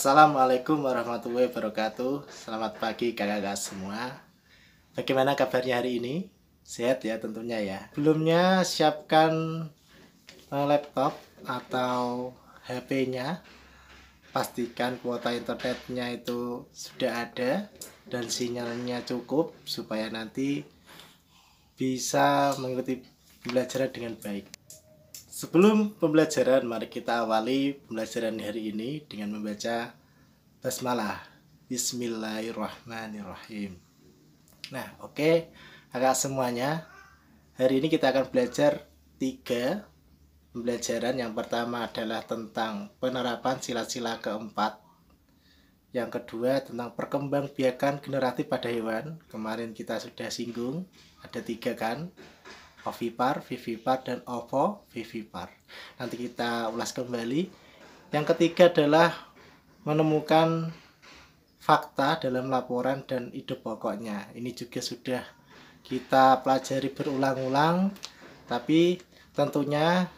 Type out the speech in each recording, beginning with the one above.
Assalamualaikum warahmatullahi wabarakatuh. Selamat pagi kakak-kakak semua. Bagaimana kabarnya hari ini? Sehat ya tentunya ya. Sebelumnya siapkan laptop atau HP-nya. Pastikan kuota internetnya itu sudah ada dan sinyalnya cukup supaya nanti bisa mengikuti pembelajaran dengan baik. Sebelum pembelajaran, mari kita awali pembelajaran hari ini dengan membaca basmalah. Bismillahirrahmanirrahim. Nah, oke, kakak semuanya. Hari ini kita akan belajar 3 pembelajaran. Yang pertama adalah tentang penerapan sila-sila keempat. Yang kedua tentang perkembangbiakan generatif pada hewan. Kemarin kita sudah singgung, ada 3 kan? Ovipar, vivipar, dan ovovivipar. Nanti kita ulas kembali. Yang ketiga adalah menemukan fakta dalam laporan dan ide pokoknya. Ini juga sudah kita pelajari berulang-ulang, tapi tentunya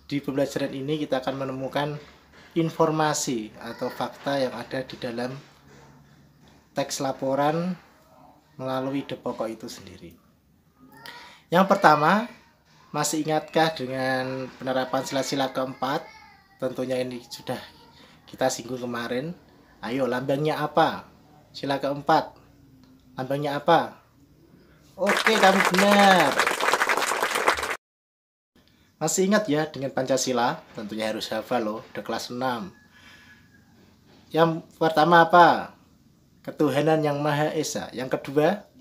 di pembelajaran ini kita akan menemukan informasi atau fakta yang ada di dalam teks laporan melalui ide pokok itu sendiri. Yang pertama, masih ingatkah dengan penerapan sila-sila keempat? Tentunya ini sudah kita singgung kemarin. Ayo, lambangnya apa? Sila keempat. Lambangnya apa? Oke, kamu benar. Masih ingat ya dengan Pancasila? Tentunya harus hafal loh, udah kelas 6. Yang pertama apa? Ketuhanan yang Maha Esa. Yang kedua,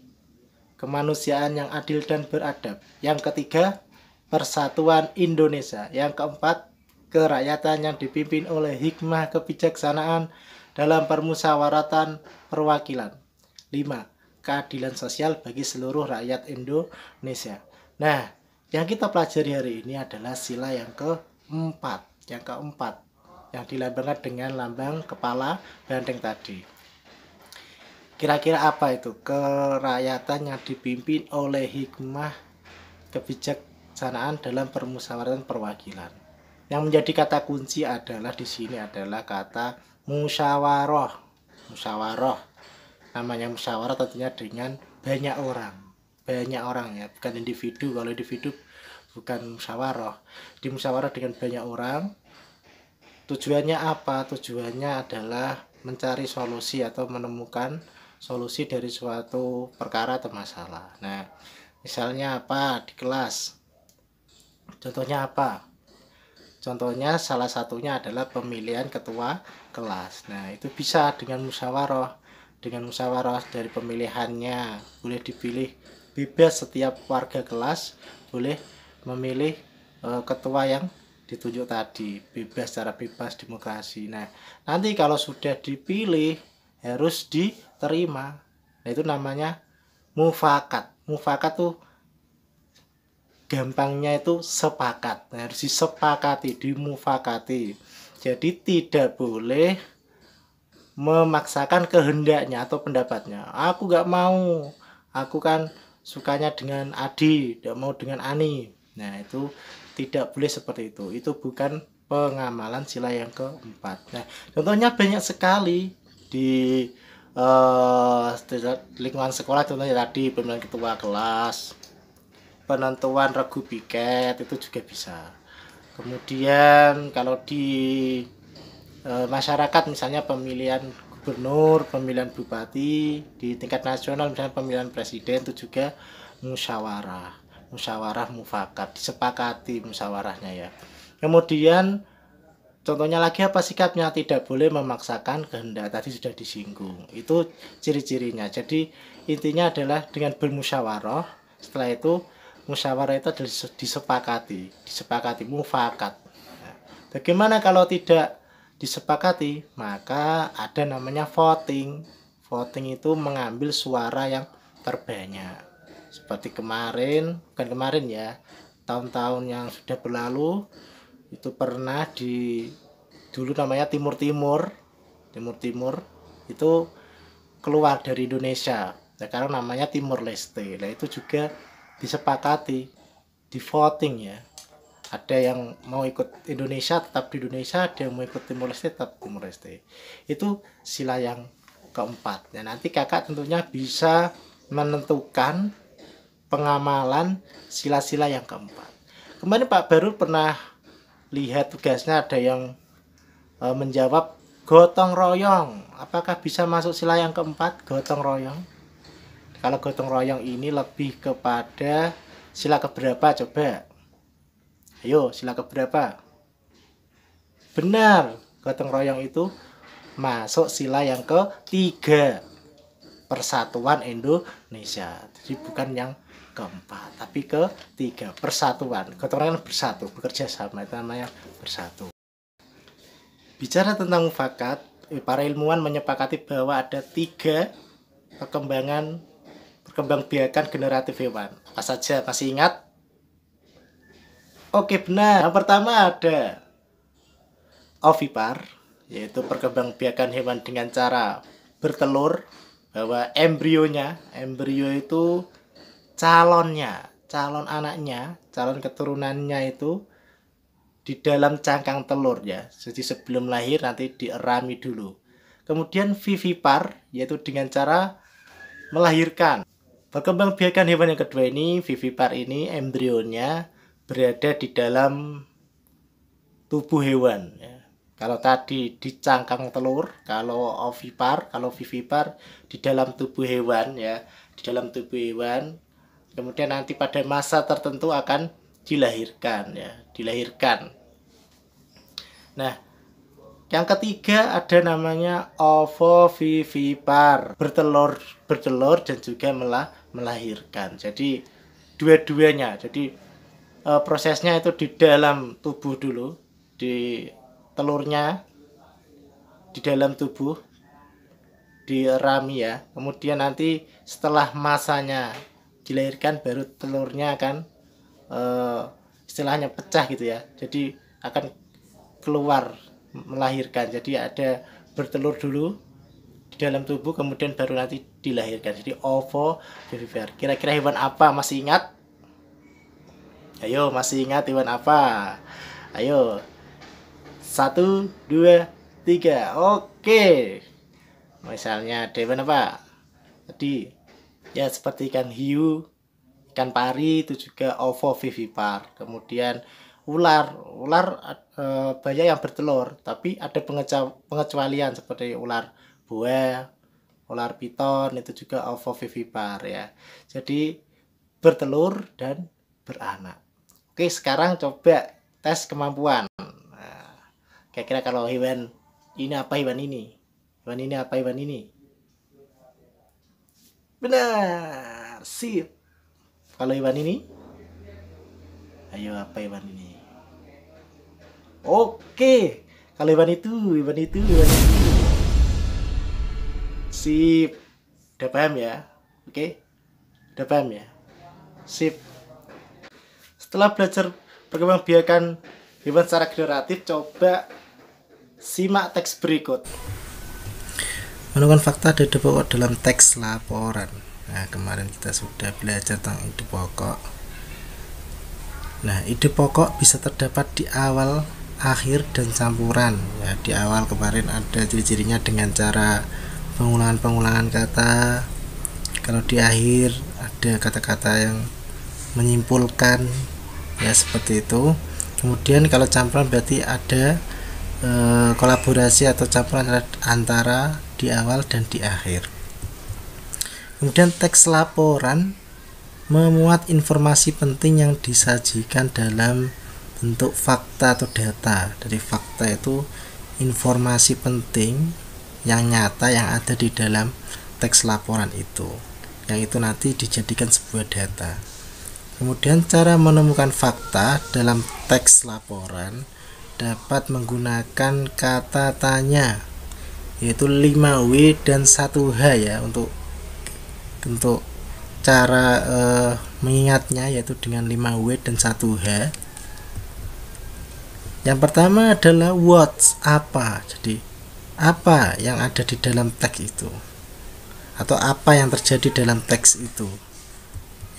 kemanusiaan yang adil dan beradab. Yang ketiga, persatuan Indonesia. Yang keempat, kerakyatan yang dipimpin oleh hikmah kebijaksanaan dalam permusyawaratan perwakilan. 5. Keadilan sosial bagi seluruh rakyat Indonesia. Nah, yang kita pelajari hari ini adalah sila yang keempat. Yang keempat, yang dilambangkan dengan lambang kepala banteng tadi. Kira-kira apa itu? Kerakyatan yang dipimpin oleh hikmah kebijaksanaan dalam permusyawaratan perwakilan. Yang menjadi kata kunci adalah di sini adalah kata musyawarah. Musyawarah. Namanya musyawarah tentunya dengan banyak orang. Banyak orang ya, bukan individu. Kalau individu bukan musyawarah. Di musyawarah dengan banyak orang. Tujuannya apa? Tujuannya adalah mencari solusi atau menemukan solusi dari suatu perkara atau masalah. Nah, misalnya apa di kelas? Contohnya apa? Contohnya salah satunya adalah pemilihan ketua kelas. Nah, itu bisa dengan musyawarah. Dengan musyawarah dari pemilihannya boleh dipilih bebas, setiap warga kelas boleh memilih ketua yang ditunjuk tadi, bebas, secara bebas, demokrasi. Nah, nanti kalau sudah dipilih harus diterima. Nah, itu namanya mufakat. Mufakat tuh gampangnya itu sepakat. Nah, harus disepakati, dimufakati. Jadi tidak boleh memaksakan kehendaknya atau pendapatnya. Aku gak mau, aku kan sukanya dengan Adi, tidak mau dengan Ani. Nah, itu tidak boleh seperti itu. Itu bukan pengamalan sila yang keempat. Nah, contohnya banyak sekali di lingkungan sekolah. Contohnya tadi pemilihan ketua kelas, penentuan regu piket, itu juga bisa. Kemudian kalau di masyarakat misalnya pemilihan gubernur, pemilihan bupati, di tingkat nasional misalnya pemilihan presiden, itu juga musyawarah. Musyawarah mufakat, disepakati musyawarahnya ya. Kemudian contohnya lagi apa sikapnya? Tidak boleh memaksakan kehendak, tadi sudah disinggung. Itu ciri-cirinya. Jadi intinya adalah dengan bermusyawarah. Setelah itu musyawarah itu adalah disepakati mufakat. Nah, bagaimana kalau tidak disepakati? Maka ada namanya voting. Voting itu mengambil suara yang terbanyak. Seperti kemarin, bukan kemarin ya, tahun-tahun yang sudah berlalu itu pernah dulu namanya Timur Timur itu keluar dari Indonesia. Sekarang namanya Timor Leste. Nah, itu juga disepakati, di voting ya. Ada yang mau ikut Indonesia tetap di Indonesia, ada yang mau ikut Timor Leste tetap Timor Leste. Itu sila yang keempat. Nah, nanti kakak tentunya bisa menentukan pengamalan sila-sila yang keempat. Kemarin Pak Baru pernah lihat tugasnya ada yang menjawab gotong royong. Apakah bisa masuk sila yang keempat, gotong royong? Kalau gotong royong ini lebih kepada sila keberapa coba? Ayo, sila keberapa? Benar, gotong royong itu masuk sila yang ketiga, Persatuan Indonesia. Jadi bukan yang keempat, tapi ketiga, persatuan. Gotong royong bersatu, bekerja sama, itu namanya bersatu. Bicara tentang mufakat, para ilmuwan menyepakati bahwa ada 3 perkembangbiakan generatif hewan. Apa saja, masih ingat? Oke, benar. Yang pertama ada ovipar, yaitu perkembangbiakan hewan dengan cara bertelur, bahwa embrio itu calon anaknya, calon keturunannya itu di dalam cangkang telur ya. Jadi sebelum lahir nanti dierami dulu. Kemudian vivipar, yaitu dengan cara melahirkan. Perkembangbiakan hewan yang kedua ini, vivipar ini embrionya berada di dalam tubuh hewan ya. Kalau tadi di cangkang telur, kalau vivipar di dalam tubuh hewan ya, di dalam tubuh hewan. Kemudian nanti pada masa tertentu akan dilahirkan ya, dilahirkan. Nah, yang ketiga ada namanya ovovivipar, bertelur dan juga melahirkan. Jadi dua-duanya. Jadi prosesnya itu di dalam tubuh dulu, di telurnya di dalam tubuh dirami ya. Kemudian nanti setelah masanya dilahirkan baru telurnya akan istilahnya pecah gitu ya. Jadi akan keluar melahirkan. Jadi ada bertelur dulu di dalam tubuh, kemudian baru nanti dilahirkan. Jadi ovovivipar. Kira-kira hewan apa, masih ingat? Ayo, masih ingat hewan apa? Ayo. 1, 2, 3. Oke. Misalnya hewan apa? Tadi ya seperti ikan hiu, ikan pari itu juga ovovivipar. Kemudian ular banyak yang bertelur, tapi ada pengecualian seperti ular boa, ular piton itu juga ovovivipar ya. Jadi bertelur dan beranak. Oke, sekarang coba tes kemampuan. Nah, kira-kira kalau hewan ini apa hewan ini? Hewan ini apa hewan ini? Benar, sip. Kalau hewan ini? Ayo, apa hewan ini? Oke, kalau hewan itu. Sip. Udah paham ya? Oke. Udah paham ya? Sip. Setelah belajar perkembangbiakan hewan secara generatif, coba simak teks berikut. Menemukan fakta ada ide pokok dalam teks laporan. Nah, kemarin kita sudah belajar tentang ide pokok. Nah, ide pokok bisa terdapat di awal, akhir, dan campuran. Ya, di awal kemarin ada ciri-cirinya dengan cara pengulangan kata. Kalau di akhir ada kata-kata yang menyimpulkan, ya seperti itu. Kemudian kalau campuran berarti ada kolaborasi atau campuran antara di awal dan di akhir. Kemudian teks laporan memuat informasi penting yang disajikan dalam bentuk fakta atau data. Dari fakta itu informasi penting yang nyata yang ada di dalam teks laporan itu, yang itu nanti dijadikan sebuah data. Kemudian cara menemukan fakta dalam teks laporan dapat menggunakan kata tanya, yaitu 5W dan 1H ya, untuk cara mengingatnya, yaitu dengan 5W dan 1H. Yang pertama adalah what, apa. Jadi apa yang ada di dalam teks itu, atau apa yang terjadi dalam teks itu.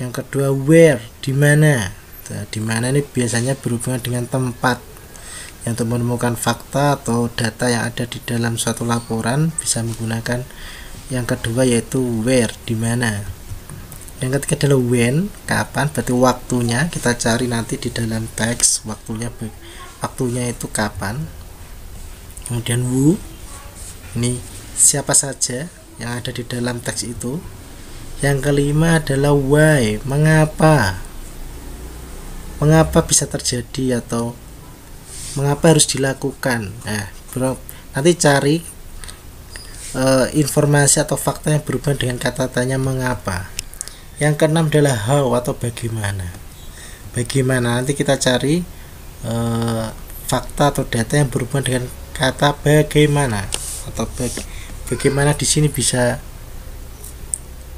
Yang kedua where, di mana. Nah, di mana ini biasanya berhubungan dengan tempat. Yang untuk menemukan fakta atau data yang ada di dalam suatu laporan bisa menggunakan yang kedua, yaitu where, di mana. Yang ketiga adalah when, kapan, berarti waktunya. Kita cari nanti di dalam teks waktunya itu kapan. Kemudian who, ini siapa saja yang ada di dalam teks itu. Yang kelima adalah why, mengapa bisa terjadi atau mengapa harus dilakukan. Nah, nanti cari informasi atau fakta yang berhubungan dengan kata tanya mengapa. Yang keenam adalah how atau bagaimana. Nanti kita cari fakta atau data yang berhubungan dengan kata bagaimana atau bagaimana di sini bisa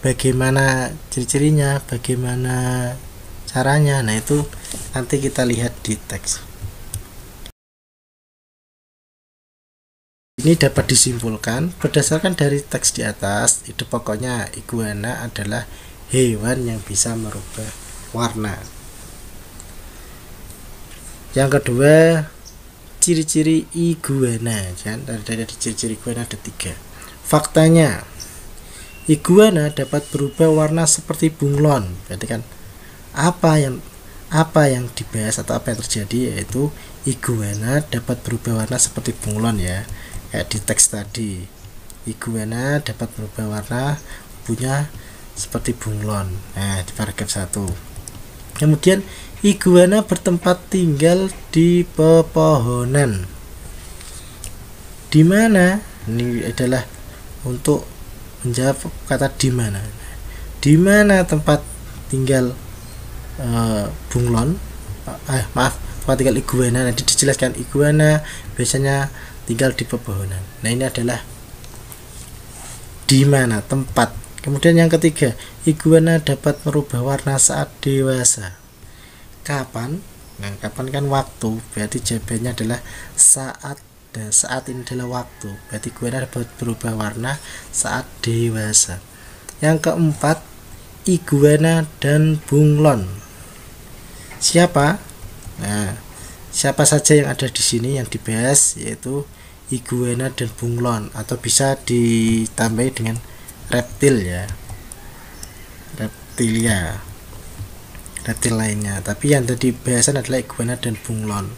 bagaimana ciri-cirinya, bagaimana caranya. Nah, itu nanti kita lihat di teks. Ini dapat disimpulkan berdasarkan dari teks di atas. Itu pokoknya iguana adalah hewan yang bisa merubah warna. Yang kedua, ciri-ciri iguana. Dari ciri-ciri iguana ada 3. Faktanya, iguana dapat berubah warna seperti bunglon. Berarti kan apa yang dibahas atau apa yang terjadi, yaitu iguana dapat berubah warna seperti bunglon ya. Kayak di teks tadi, iguana dapat berubah warna punya seperti bunglon. Nah, di paragraf 1. Kemudian iguana bertempat tinggal di pepohonan. Di mana? Ini adalah untuk menjawab kata di mana. Di mana tempat tinggal bunglon? Tempat tinggal iguana. Nanti dijelaskan iguana biasanya tinggal di pepohonan. Nah, ini adalah di mana, tempat. Kemudian yang ketiga, iguana dapat merubah warna saat dewasa. Kapan? Nah, kapan kan waktu, berarti jawabannya adalah saat. Dan saat ini adalah waktu, berarti iguana dapat berubah warna saat dewasa. Yang keempat, iguana dan bunglon. Siapa? Nah, siapa saja yang ada di sini yang dibahas, yaitu iguana dan bunglon, atau bisa ditambahi dengan reptil ya, reptil lainnya. Tapi yang tadi bahasan adalah iguana dan bunglon.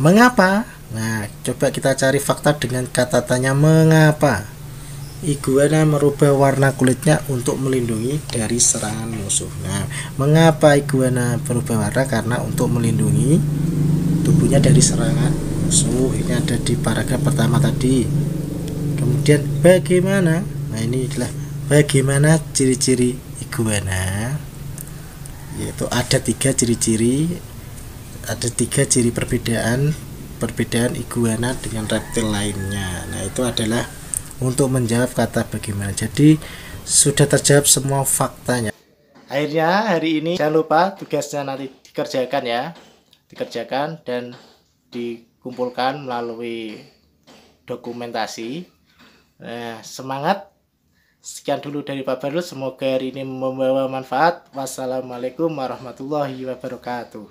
Mengapa? Nah, coba kita cari fakta dengan kata tanya mengapa. Iguana merubah warna kulitnya untuk melindungi dari serangan musuh. Nah, mengapa iguana berubah warna? Karena untuk melindungi tubuhnya dari serangan musuh. Ini ada di paragraf pertama tadi. Kemudian bagaimana? Nah, ini adalah bagaimana ciri-ciri iguana. Yaitu ada 3 ciri-ciri. Ada 3 ciri perbedaan iguana dengan reptil lainnya. Nah, itu adalah untuk menjawab kata bagaimana. Jadi sudah terjawab semua faktanya. Akhirnya hari ini jangan lupa tugasnya nanti dikerjakan dan dikumpulkan melalui dokumentasi. Semangat. Sekian dulu dari Pak Barul. Semoga hari ini membawa manfaat. Wassalamualaikum warahmatullahi wabarakatuh.